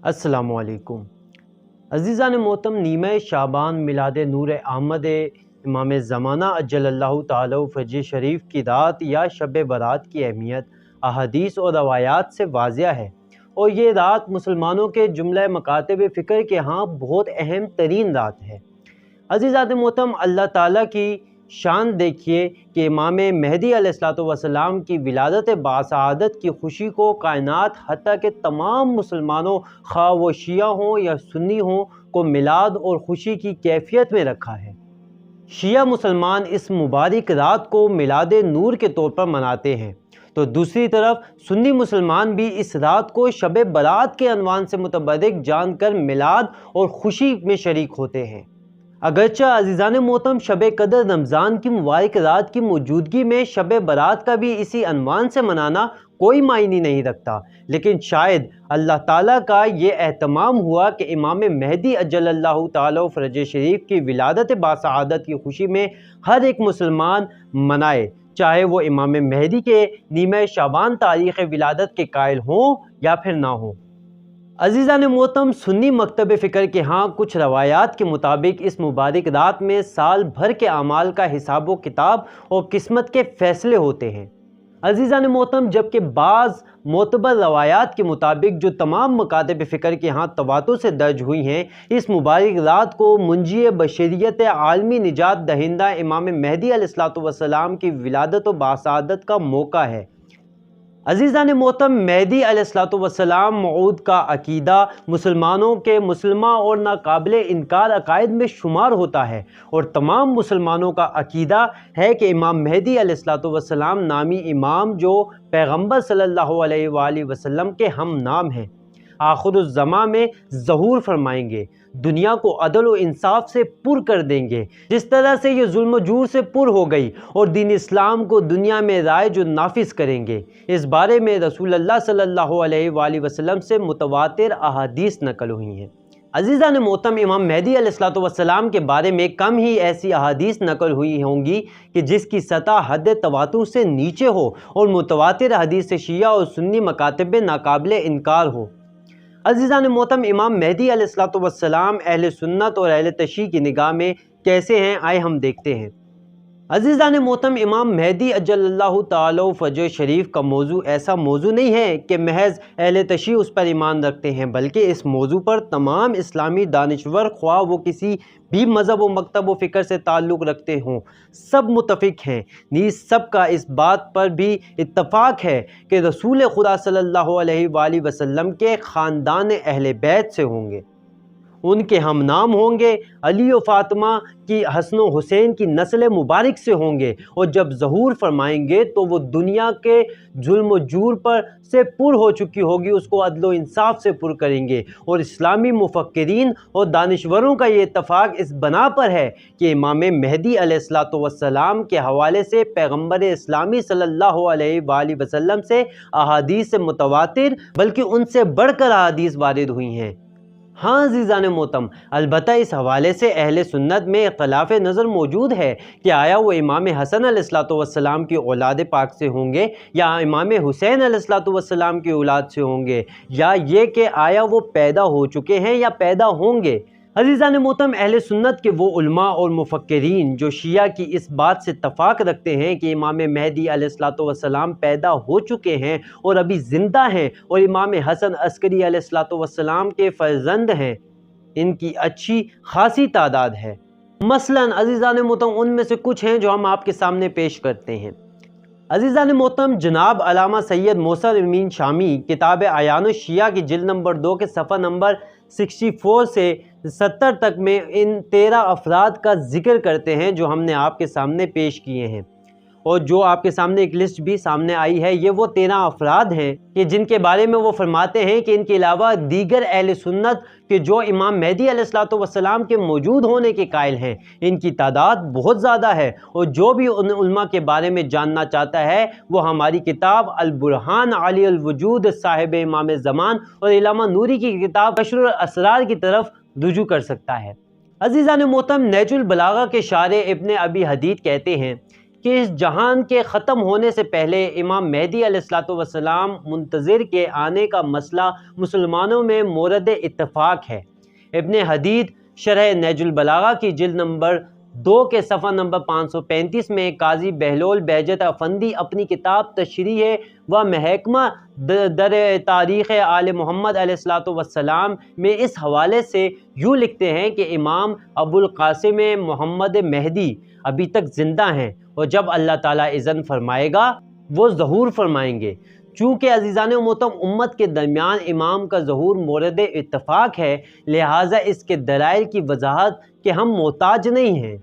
السلام علیکم عزیزان محترم، نیمہ شعبان میلاد نور احمد امام زمانہ اجل اللہ تعالی فرجہ شریف کی رات یا شب برات کی اہمیت احادیث اور روایات سے واضح ہے، اور یہ رات مسلمانوں کے جملہ مکاتب فکر کے ہاں بہت اہم ترین رات ہے۔ عزیزان محترم، اللہ تعالیٰ کی شان دیکھیے کہ امام مہدی علیہ السلام کی ولادت باسعادت کی خوشی کو کائنات حتیٰ کہ تمام مسلمانوں، خواہ وہ شیعہ ہوں یا سنی ہوں، کو میلاد اور خوشی کی کیفیت میں رکھا ہے۔ شیعہ مسلمان اس مبارک رات کو میلاد نور کے طور پر مناتے ہیں، تو دوسری طرف سنی مسلمان بھی اس رات کو شب برات کے عنوان سے متبرک جان کر میلاد اور خوشی میں شریک ہوتے ہیں۔ اگرچہ عزیزان محترم شب قدر رمضان کی مبارک رات کی موجودگی میں شب برات کا بھی اسی عنوان سے منانا کوئی معنی نہیں رکھتا، لیکن شاید اللہ تعالیٰ کا یہ اہتمام ہوا کہ امام مہدی اجل اللہ تعالی فرجہ شریف کی ولادت باسعادت کی خوشی میں ہر ایک مسلمان منائے، چاہے وہ امام مہدی کے نیمہ شعبان تاریخ ولادت کے قائل ہوں یا پھر نہ ہوں۔ عزیزان محترم، سنی مکتب فکر کے ہاں کچھ روایات کے مطابق اس مبارک رات میں سال بھر کے اعمال کا حساب و کتاب اور قسمت کے فیصلے ہوتے ہیں۔ عزیزان محترم، جبکہ بعض معتبر روایات کے مطابق جو تمام مکاتب فکر کے ہاں تواتر سے درج ہوئی ہیں، اس مبارک رات کو منجی بشریت عالمی نجات دہندہ امام مہدی علیہ السلام کی ولادت و باسعادت کا موقع ہے۔ عزیزان محترم، مہدی علیہ السلام موعود کا عقیدہ مسلمانوں کے مسلمہ اور ناقابل انکار عقائد میں شمار ہوتا ہے، اور تمام مسلمانوں کا عقیدہ ہے کہ امام مہدی علیہ السلام نامی امام جو پیغمبر صلی اللہ علیہ وآلہ وسلم کے ہم نام ہیں، آخر الزماں میں ظہور فرمائیں گے، دنیا کو عدل و انصاف سے پر کر دیں گے، جس طرح سے یہ ظلم و جور سے پر ہو گئی، اور دین اسلام کو دنیا میں رائج و نافذ کریں گے۔ اس بارے میں رسول اللہ صلی اللہ علیہ وآلہ وسلم سے متواتر احادیث نقل ہوئی ہیں۔ عزیزان محترم، امام مہدی علیہ السلام کے بارے میں کم ہی ایسی احادیث نقل ہوئی ہوں گی کہ جس کی سطح حد تواتر سے نیچے ہو، اور متواتر حدیث شیعہ اور سنی مکاتب میں ناقابل انکار ہو۔ عزیزان محترم، امام مہدی علیہ السلام اہل سنت اور اہل تشیع کی نگاہ میں کیسے ہیں، آئے ہم دیکھتے ہیں۔ عزیزان محترم، امام مہدی اجل اللہ تعالی فرجہ شریف کا موضوع ایسا موضوع نہیں ہے کہ محض اہل تشیع اس پر ایمان رکھتے ہیں، بلکہ اس موضوع پر تمام اسلامی دانشور، خواہ وہ کسی بھی مذہب و مکتب و فکر سے تعلق رکھتے ہوں، سب متفق ہیں، نیز سب کا اس بات پر بھی اتفاق ہے کہ رسول خدا صلی اللہ علیہ وآلہ وسلم کے خاندان اہل بیت سے ہوں گے، ان کے ہم نام ہوں گے، علی و فاطمہ کی حسن و حسین کی نسل مبارک سے ہوں گے، اور جب ظہور فرمائیں گے تو وہ دنیا کے ظلم و جور پر سے پر ہو چکی ہوگی، اس کو عدل و انصاف سے پر کریں گے۔ اور اسلامی مفکرین اور دانشوروں کا یہ اتفاق اس بنا پر ہے کہ امام مہدی علیہ السلام کے حوالے سے پیغمبر اسلامی صلی اللہ علیہ وآلہ وسلم سے احادیث متواتر بلکہ ان سے بڑھ کر احادیث وارد ہوئی ہیں۔ ہاں عزیزان محترم، البتہ اس حوالے سے اہل سنت میں اختلاف نظر موجود ہے کہ آیا وہ امام حسن علیہ السلام کی اولاد پاک سے ہوں گے، یا امام حسین علیہ السلام کی اولاد سے ہوں گے، یا یہ کہ آیا وہ پیدا ہو چکے ہیں یا پیدا ہوں گے۔ عزیزان محترم، اہل سنت کے وہ علماء اور مفکرین جو شیعہ کی اس بات سے اتفاق رکھتے ہیں کہ امام مہدی علیہ السلام پیدا ہو چکے ہیں اور ابھی زندہ ہیں، اور امام حسن عسکری علیہ السلام کے فرزند ہیں، ان کی اچھی خاصی تعداد ہے۔ مثلاً عزیزان محترم، ان میں سے کچھ ہیں جو ہم آپ کے سامنے پیش کرتے ہیں۔ عزیزان محترم، جناب علامہ سید محسن امین شامی کتاب اعیان الشیعہ کی جلد نمبر 2 کے صفحہ نمبر 64 سے 70 تک میں ان 13 افراد کا ذکر کرتے ہیں جو ہم نے آپ کے سامنے پیش کیے ہیں، اور جو آپ کے سامنے ایک لسٹ بھی سامنے آئی ہے، یہ وہ 13 افراد ہیں کہ جن کے بارے میں وہ فرماتے ہیں کہ ان کے علاوہ دیگر اہل سنت کہ جو امام مہدی علیہ السلام کے موجود ہونے کے قائل ہیں، ان کی تعداد بہت زیادہ ہے، اور جو بھی ان علماء کے بارے میں جاننا چاہتا ہے وہ ہماری کتاب البرہان علی الوجود صاحب امام زمان اور علامہ نوری کی کتاب کشف الاسرار کی طرف رجوع کر سکتا ہے۔ عزیزان محترم، نہج البلاغہ کے شارح ابن ابی حدید کہتے ہیں کہ اس جہان کے ختم ہونے سے پہلے امام مہدی علیہ السلام منتظر کے آنے کا مسئلہ مسلمانوں میں مورد اتفاق ہے۔ ابن حدید شرح نہج البلاغہ کی جلد نمبر 2 کے صفحہ نمبر 535 میں قاضی بہلول بہجت افندی اپنی کتاب تشریح و محکمہ در تاریخ آل محمد علیہ السلام میں اس حوالے سے یوں لکھتے ہیں کہ امام ابو القاسم محمد مہدی ابھی تک زندہ ہیں، اور جب اللہ تعالیٰ اذن فرمائے گا وہ ظہور فرمائیں گے۔ چونکہ عزیزان محترم امت کے درمیان امام کا ظہور مورد اتفاق ہے، لہٰذا اس کے دلائل کی وضاحت کے ہم محتاج نہیں ہیں۔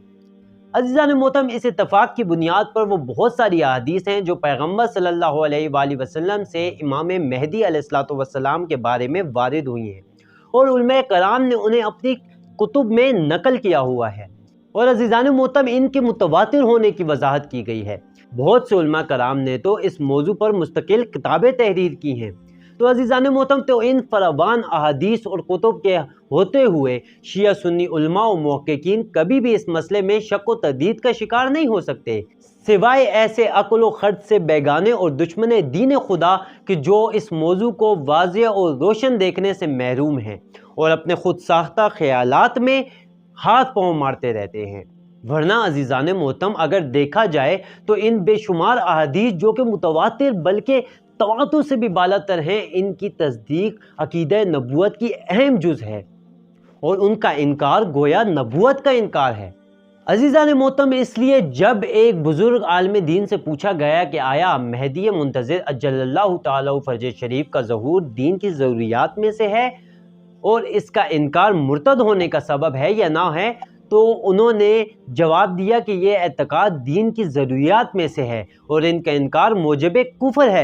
عزیزان محترم اس اتفاق کی بنیاد پر وہ بہت ساری احادیث ہیں جو پیغمبر صلی اللہ علیہ وآلہ وسلم سے امام مہدی علیہ السلام کے بارے میں وارد ہوئی ہیں، اور علماء کرام نے انہیں اپنی کتب میں نقل کیا ہوا ہے، اور عزیزان محترم ان کے متواتر ہونے کی وضاحت کی گئی ہے۔ بہت سے علماء کرام نے تو اس موضوع پر مستقل کتابیں تحریر کی ہیں۔ تو عزیزان محترم تو ان فراوان احادیث اور کتب کے ہوتے ہوئے شیعہ سنی علماء و محققین کبھی بھی اس مسئلے میں شک و تردید کا شکار نہیں ہو سکتے، سوائے ایسے عقل و خرد سے بیگانے اور دشمن دین خدا کہ جو اس موضوع کو واضح اور روشن دیکھنے سے محروم ہیں اور اپنے خود ساختہ خیالات میں ہاتھ پاؤں مارتے رہتے ہیں۔ ورنہ عزیزان محترم اگر دیکھا جائے تو ان بے شمار احادیث جو کہ متواتر بلکہ تواتر سے بھی بالا تر ہیں، ان کی تصدیق عقیدہ نبوت کی اہم جز ہے، اور ان کا انکار گویا نبوت کا انکار ہے۔ عزیزان محترم اس لیے جب ایک بزرگ عالم دین سے پوچھا گیا کہ آیا مہدی منتظر اجل اللہ تعالی فرج شریف کا ظہور دین کی ضروریات میں سے ہے اور اس کا انکار مرتد ہونے کا سبب ہے یا نہ ہے، تو انہوں نے جواب دیا کہ یہ اعتقاد دین کی ضروریات میں سے ہے اور ان کا انکار موجب کفر ہے۔